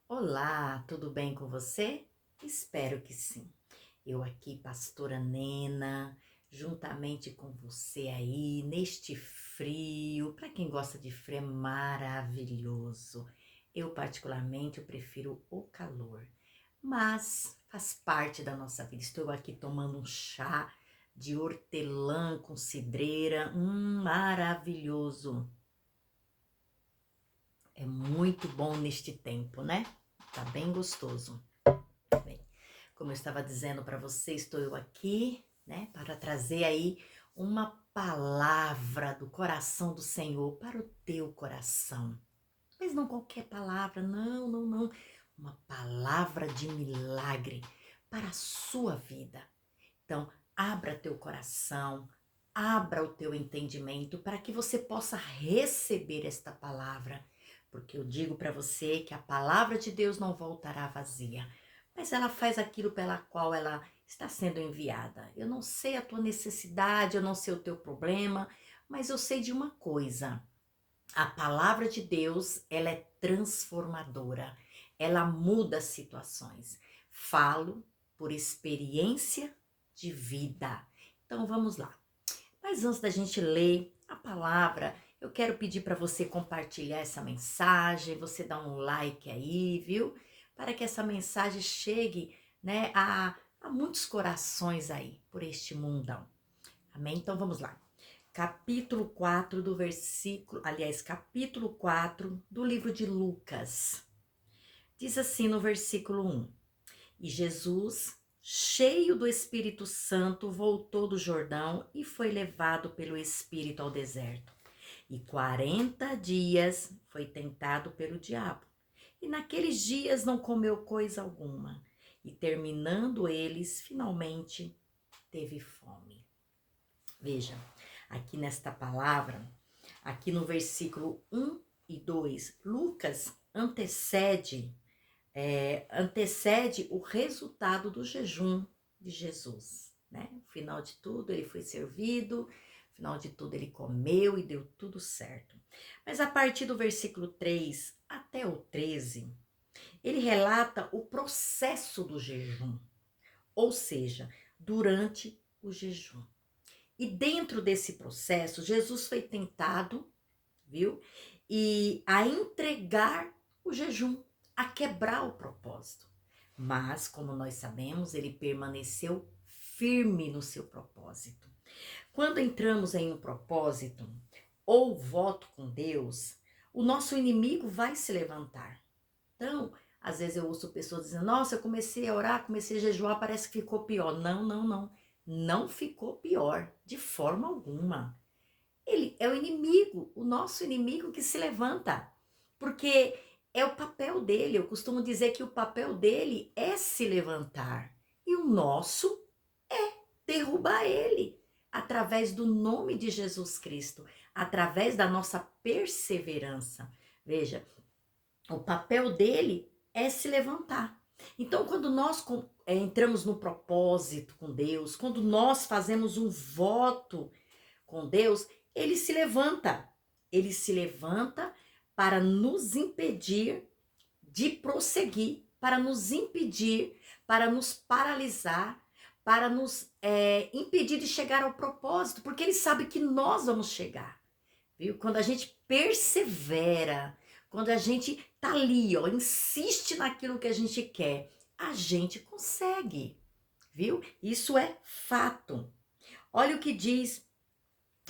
Olá, tudo bem com você? Espero que sim. Eu aqui, pastora Nena, juntamente com você aí, neste frio. Para quem gosta de frio, é maravilhoso. Eu, particularmente, eu prefiro o calor, mas faz parte da nossa vida. Estou aqui tomando um chá de hortelã com cidreira, maravilhoso. É muito bom neste tempo, né? Tá bem gostoso. Bem, como eu estava dizendo para você, estou eu aqui, né, para trazer aí uma palavra do coração do Senhor para o teu coração. Mas não qualquer palavra, não, não, não. Uma palavra de milagre para a sua vida. Então, abra teu coração, abra o teu entendimento para que você possa receber esta palavra. Porque eu digo para você que a palavra de Deus não voltará vazia, mas ela faz aquilo pela qual ela está sendo enviada. Eu não sei a tua necessidade, eu não sei o teu problema, mas eu sei de uma coisa. A palavra de Deus, ela é transformadora. Ela muda situações. Falo por experiência de vida. Então vamos lá. Mas antes da gente ler a palavra, eu quero pedir para você compartilhar essa mensagem, você dar um like aí, viu? Para que essa mensagem chegue, né, a muitos corações aí por este mundão. Amém? Então vamos lá. Capítulo 4 do versículo, aliás, capítulo 4 do livro de Lucas. Diz assim no versículo 1: E Jesus, cheio do Espírito Santo, voltou do Jordão e foi levado pelo Espírito ao deserto. E 40 dias foi tentado pelo diabo. E naqueles dias não comeu coisa alguma. E terminando eles, finalmente teve fome. Veja, aqui nesta palavra, aqui no versículo 1 e 2, Lucas antecede o resultado do jejum de Jesus, né? No final de tudo, ele foi servido, no final de tudo, ele comeu e deu tudo certo. Mas a partir do versículo 3 até o 13, ele relata o processo do jejum, ou seja, durante o jejum. E dentro desse processo, Jesus foi tentado, viu? E a entregar o jejum, a quebrar o propósito. Mas, como nós sabemos, ele permaneceu firme no seu propósito. Quando entramos em um propósito ou voto com Deus, o nosso inimigo vai se levantar. Então, às vezes eu ouço pessoas dizendo: nossa, eu comecei a orar, comecei a jejuar, parece que ficou pior. Não, não, não. Não ficou pior, de forma alguma. Ele é o inimigo, o nosso inimigo que se levanta. Porque é o papel dele. Eu costumo dizer que o papel dele é se levantar. E o nosso é derrubar ele. Através do nome de Jesus Cristo. Através da nossa perseverança. Veja, o papel dele é se levantar. Então, quando nós entramos no propósito com Deus, quando nós fazemos um voto com Deus, ele se levanta. Ele se levanta para nos impedir de prosseguir, para nos impedir, para nos paralisar, para nos impedir de chegar ao propósito, porque ele sabe que nós vamos chegar, viu? Quando a gente persevera, quando a gente tá ali, ó, insiste naquilo que a gente quer, a gente consegue, viu? Isso é fato. Olha o que diz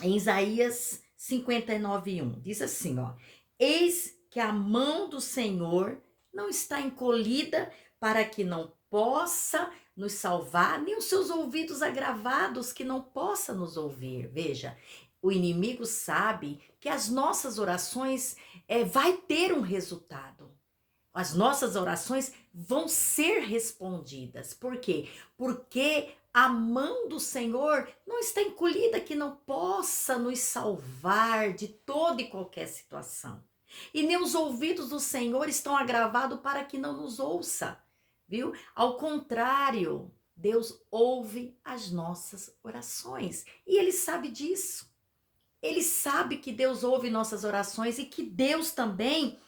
em Isaías 59:1, diz assim, ó: Eis que a mão do Senhor não está encolhida para que não possa nos salvar, nem os seus ouvidos agravados que não possa nos ouvir. Veja, o inimigo sabe que as nossas orações vai ter um resultado. As nossas orações vão ser respondidas. Por quê? Porque a mão do Senhor não está encolhida que não possa nos salvar de toda e qualquer situação. E nem os ouvidos do Senhor estão agravados para que não nos ouça, viu? Ao contrário, Deus ouve as nossas orações e Ele sabe disso. Ele sabe que Deus ouve nossas orações e que Deus também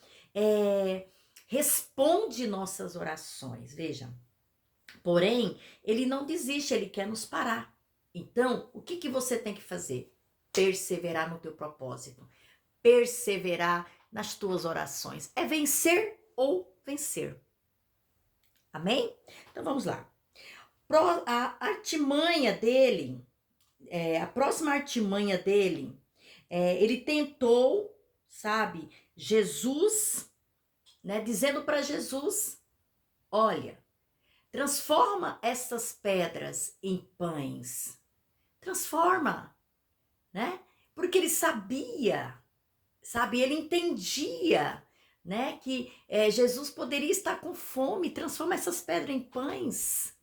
responde nossas orações. Veja, porém, ele não desiste, ele quer nos parar. Então, o que você tem que fazer? Perseverar no teu propósito. Perseverar nas tuas orações. É vencer ou vencer. Amém? Então, vamos lá. A artimanha dele, a próxima artimanha dele, ele tentou, sabe, Jesus, né, dizendo para Jesus, olha, transforma essas pedras em pães. Transforma, né? Porque ele sabia, sabe, ele entendia, né, que Jesus poderia estar com fome, transforma essas pedras em pães.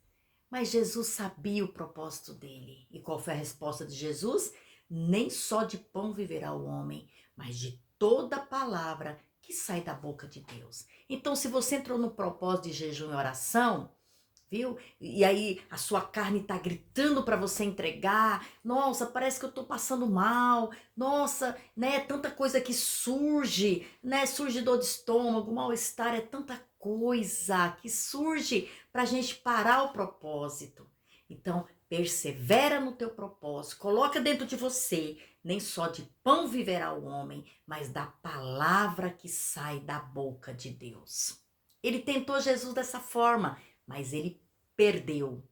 Mas Jesus sabia o propósito dele. E qual foi a resposta de Jesus? Nem só de pão viverá o homem, mas de toda palavra que sai da boca de Deus. Então, se você entrou no propósito de jejum e oração, viu? E aí a sua carne tá gritando para você entregar. Nossa, parece que eu tô passando mal. Nossa, né? Tanta coisa que surge, né? Surge dor de estômago, mal-estar, é tanta coisa que surge pra gente parar o propósito. Então, persevera no teu propósito. Coloca dentro de você, nem só de pão viverá o homem, mas da palavra que sai da boca de Deus. Ele tentou Jesus dessa forma, mas ele perdeu.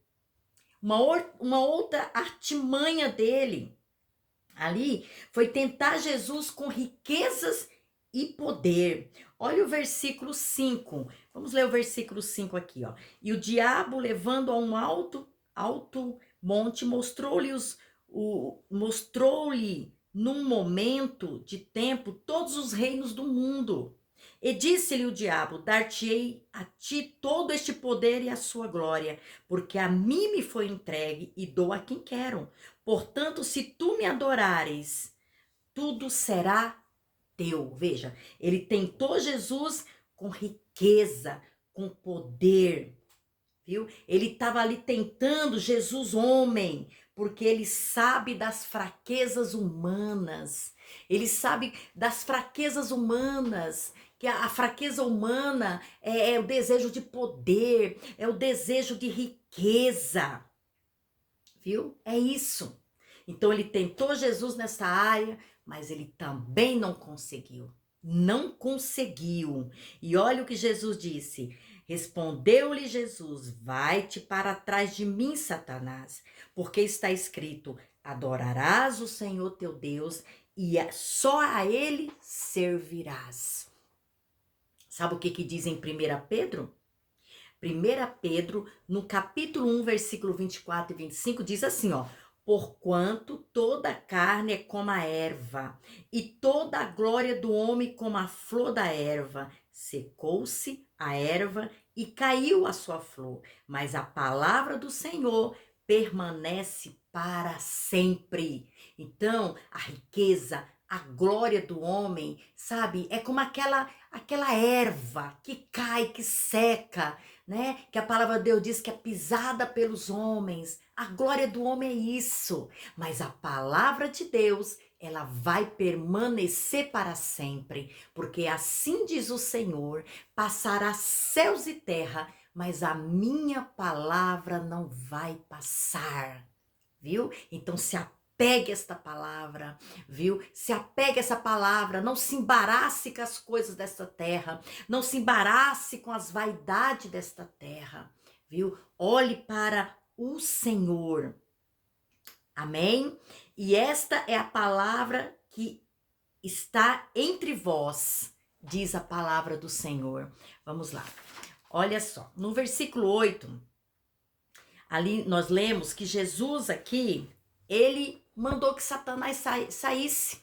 Uma outra artimanha dele ali foi tentar Jesus com riquezas e poder. Olha o versículo 5. Vamos ler o versículo 5 aqui, ó. E o diabo, levando a um alto monte, mostrou-lhe num momento de tempo todos os reinos do mundo. E disse-lhe o diabo, dar-te-ei a ti todo este poder e a sua glória, porque a mim me foi entregue e dou a quem quero. Portanto, se tu me adorares, tudo será teu. Veja, ele tentou Jesus com riqueza, com poder, viu? Ele estava ali tentando Jesus homem, porque ele sabe das fraquezas humanas. Ele sabe das fraquezas humanas, que a fraqueza humana é o desejo de poder, é o desejo de riqueza, viu? É isso. Então ele tentou Jesus nessa área, mas ele também não conseguiu. Não conseguiu. E olha o que Jesus disse. Respondeu-lhe Jesus: vai-te para trás de mim, Satanás, porque está escrito: adorarás o Senhor teu Deus e só a ele servirás. Sabe o que diz em 1 Pedro? 1 Pedro, no capítulo 1, versículo 24 e 25, diz assim, ó: porquanto toda carne é como a erva, e toda a glória do homem como a flor da erva. Secou-se a erva e caiu a sua flor, mas a palavra do Senhor permanece para sempre. Então, a riqueza, a glória do homem, sabe? É como aquela erva que cai, que seca, né? Que a palavra de Deus diz que é pisada pelos homens. A glória do homem é isso. Mas a palavra de Deus, ela vai permanecer para sempre. Porque assim diz o Senhor, passará céus e terra, mas a minha palavra não vai passar. Viu? Então se apegue a esta palavra, viu? Se apegue a essa palavra, não se embarace com as coisas desta terra, não se embarace com as vaidades desta terra, viu? Olhe para o Senhor. Amém? E esta é a palavra que está entre vós, diz a palavra do Senhor. Vamos lá. Olha só, no versículo 8, ali nós lemos que Jesus aqui, ele mandou que Satanás saísse,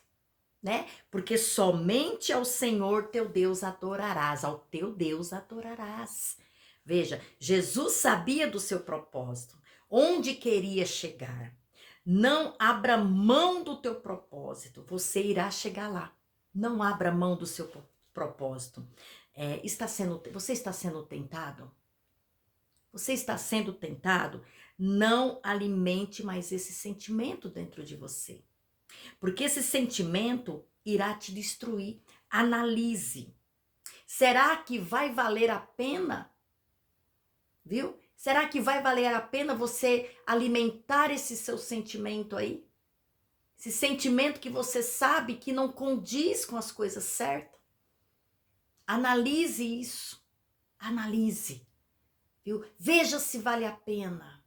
né? Porque somente ao Senhor teu Deus adorarás, ao teu Deus adorarás. Veja, Jesus sabia do seu propósito, onde queria chegar. Não abra mão do teu propósito, você irá chegar lá. Não abra mão do seu propósito. Você está sendo tentado? Você está sendo tentado? Não alimente mais esse sentimento dentro de você. Porque esse sentimento irá te destruir. Analise. Será que vai valer a pena? Viu? Será que vai valer a pena você alimentar esse seu sentimento aí? Esse sentimento que você sabe que não condiz com as coisas certas? Analise isso. Analise. Viu? Veja se vale a pena.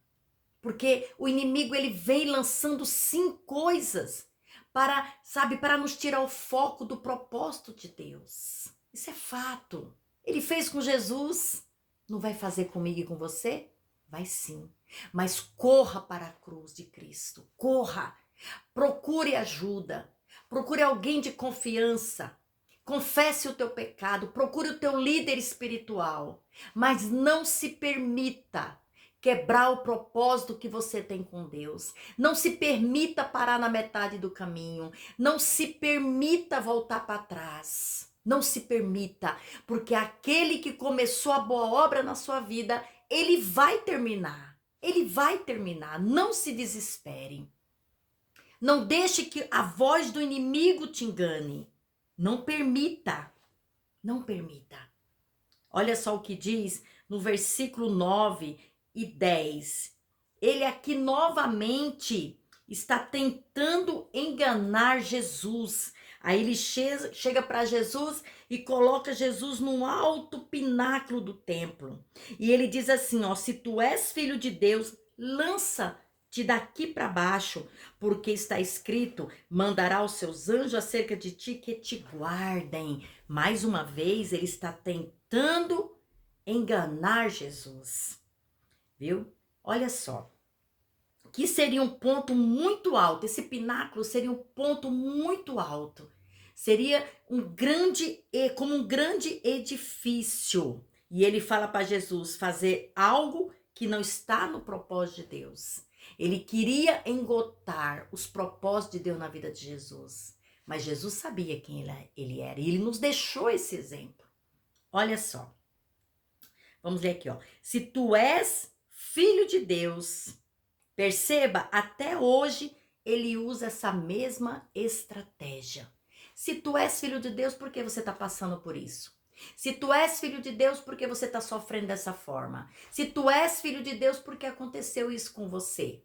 Porque o inimigo ele vem lançando sim coisas para, sabe, para nos tirar o foco do propósito de Deus. Isso é fato. Ele fez com Jesus. Não vai fazer comigo e com você? Vai sim. Mas corra para a cruz de Cristo. Corra. Procure ajuda. Procure alguém de confiança. Confesse o teu pecado. Procure o teu líder espiritual. Mas não se permita quebrar o propósito que você tem com Deus. Não se permita parar na metade do caminho. Não se permita voltar para trás. Não se permita, porque aquele que começou a boa obra na sua vida, ele vai terminar. Ele vai terminar. Não se desespere. Não deixe que a voz do inimigo te engane. Não permita. Não permita. Olha só o que diz no versículo 9 e 10. Ele aqui novamente está tentando enganar Jesus. Aí ele chega para Jesus e coloca Jesus num alto pináculo do templo. E ele diz assim, ó, se tu és filho de Deus, lança-te daqui para baixo, porque está escrito, mandará os seus anjos acerca de ti que te guardem. Mais uma vez, ele está tentando enganar Jesus. Viu? Olha só. Que seria um ponto muito alto. Esse pináculo seria um ponto muito alto. Seria como um grande edifício. E ele fala para Jesus fazer algo que não está no propósito de Deus. Ele queria engotar os propósitos de Deus na vida de Jesus. Mas Jesus sabia quem ele era. E ele nos deixou esse exemplo. Olha só. Vamos ler aqui, ó. Se tu és filho de Deus, perceba, até hoje ele usa essa mesma estratégia. Se tu és filho de Deus, por que você está passando por isso? Se tu és filho de Deus, por que você está sofrendo dessa forma? Se tu és filho de Deus, por que aconteceu isso com você?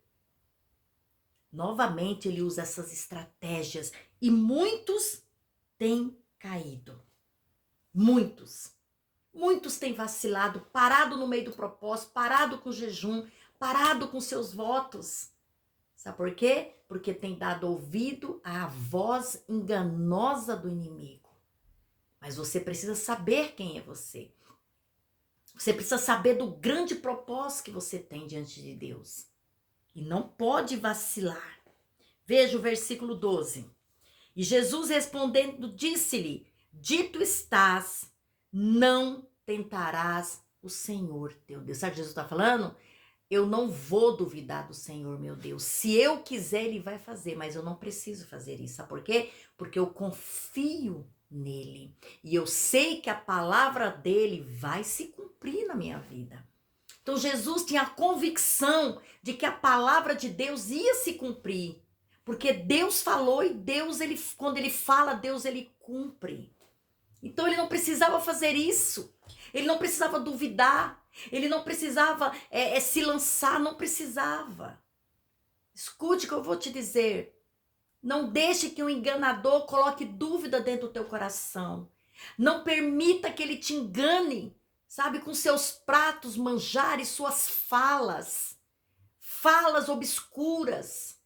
Novamente ele usa essas estratégias e muitos têm caído. Muitos têm vacilado, parado no meio do propósito, parado com o jejum, parado com seus votos. Sabe por quê? Porque tem dado ouvido à voz enganosa do inimigo. Mas você precisa saber quem é você. Você precisa saber do grande propósito que você tem diante de Deus. E não pode vacilar. Veja o versículo 12. E Jesus respondendo disse-lhe, dito estás, não tentarás o Senhor teu Deus. Sabe o que Jesus está falando? Eu não vou duvidar do Senhor, meu Deus. Se eu quiser, Ele vai fazer, mas eu não preciso fazer isso. Sabe por quê? Porque eu confio nele. E eu sei que a palavra dele vai se cumprir na minha vida. Então Jesus tinha a convicção de que a palavra de Deus ia se cumprir. Porque Deus falou e Deus, quando ele fala, Deus ele cumpre. Então ele não precisava fazer isso. Ele não precisava duvidar. Ele não precisava se lançar, não precisava. Escute o que eu vou te dizer. Não deixe que o enganador coloque dúvida dentro do teu coração. Não permita que ele te engane, sabe, com seus pratos, manjares, suas falas obscuras.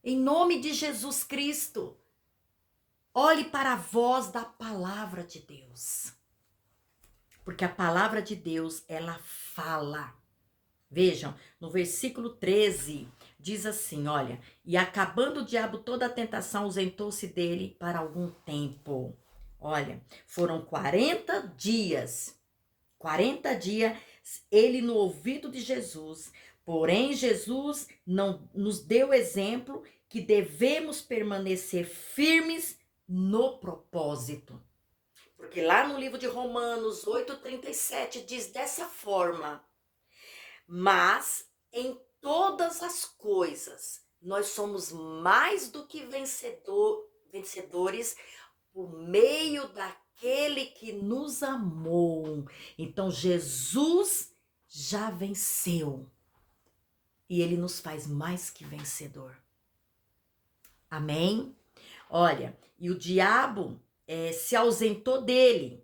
Em nome de Jesus Cristo, olhe para a voz da palavra de Deus. Porque a palavra de Deus, ela fala. Vejam, no versículo 13, diz assim, olha, e acabando o diabo toda a tentação, ausentou-se dele para algum tempo. Olha, foram 40 dias ele no ouvido de Jesus, porém Jesus não nos deu exemplo que devemos permanecer firmes no propósito. Porque lá no livro de Romanos 8:37 diz dessa forma, mas em todas as coisas nós somos mais do que vencedores por meio daquele aquele que nos amou. Então Jesus já venceu e ele nos faz mais que vencedor. Amém? Olha, e o diabo se ausentou dele.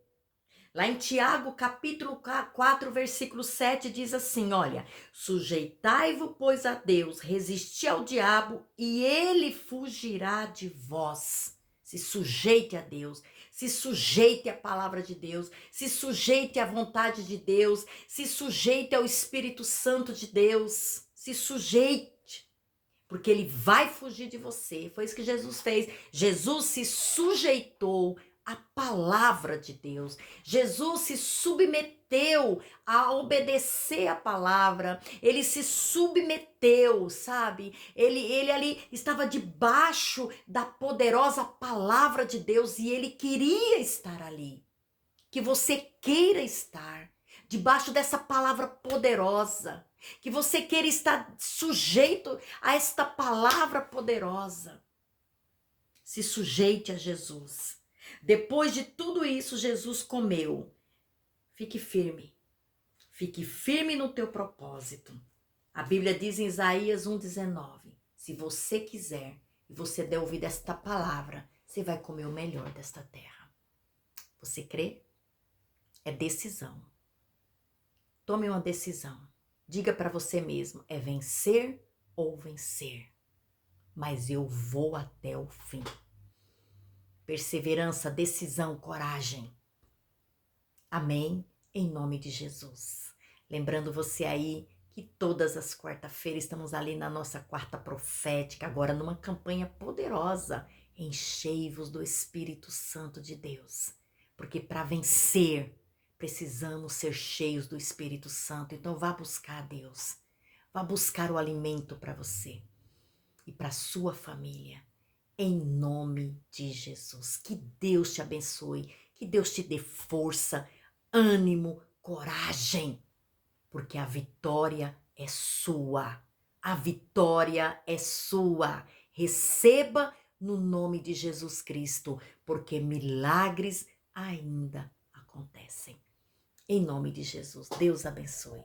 Lá em Tiago, capítulo 4, versículo 7, diz assim, olha, sujeitai-vos, pois, a Deus, resisti ao diabo e ele fugirá de vós. Se sujeite a Deus, se sujeite à palavra de Deus, se sujeite à vontade de Deus, se sujeite ao Espírito Santo de Deus, se sujeite, porque ele vai fugir de você. Foi isso que Jesus fez. Jesus se sujeitou à palavra de Deus. Jesus se submeteu a obedecer a palavra. Ele se submeteu, sabe? Ele ali estava debaixo da poderosa palavra de Deus e ele queria estar ali. Que você queira estar debaixo dessa palavra poderosa. Que você queira estar sujeito a esta palavra poderosa. Se sujeite a Jesus. Depois de tudo isso, Jesus comeu. Fique firme. Fique firme no teu propósito. A Bíblia diz em Isaías 1,19. Se você quiser e você der ouvido a esta palavra, você vai comer o melhor desta terra. Você crê? É decisão. Tome uma decisão. Diga para você mesmo, é vencer ou vencer. Mas eu vou até o fim. Perseverança, decisão, coragem. Amém? Em nome de Jesus. Lembrando você aí que todas as quarta-feiras estamos ali na nossa quarta profética, agora numa campanha poderosa. Enchei-vos do Espírito Santo de Deus. Porque para vencer, precisamos ser cheios do Espírito Santo. Então vá buscar a Deus. Vá buscar o alimento para você e para sua família. Em nome de Jesus. Que Deus te abençoe. Que Deus te dê força, ânimo, coragem. Porque a vitória é sua. A vitória é sua. Receba no nome de Jesus Cristo. Porque milagres ainda acontecem. Em nome de Jesus. Deus abençoe.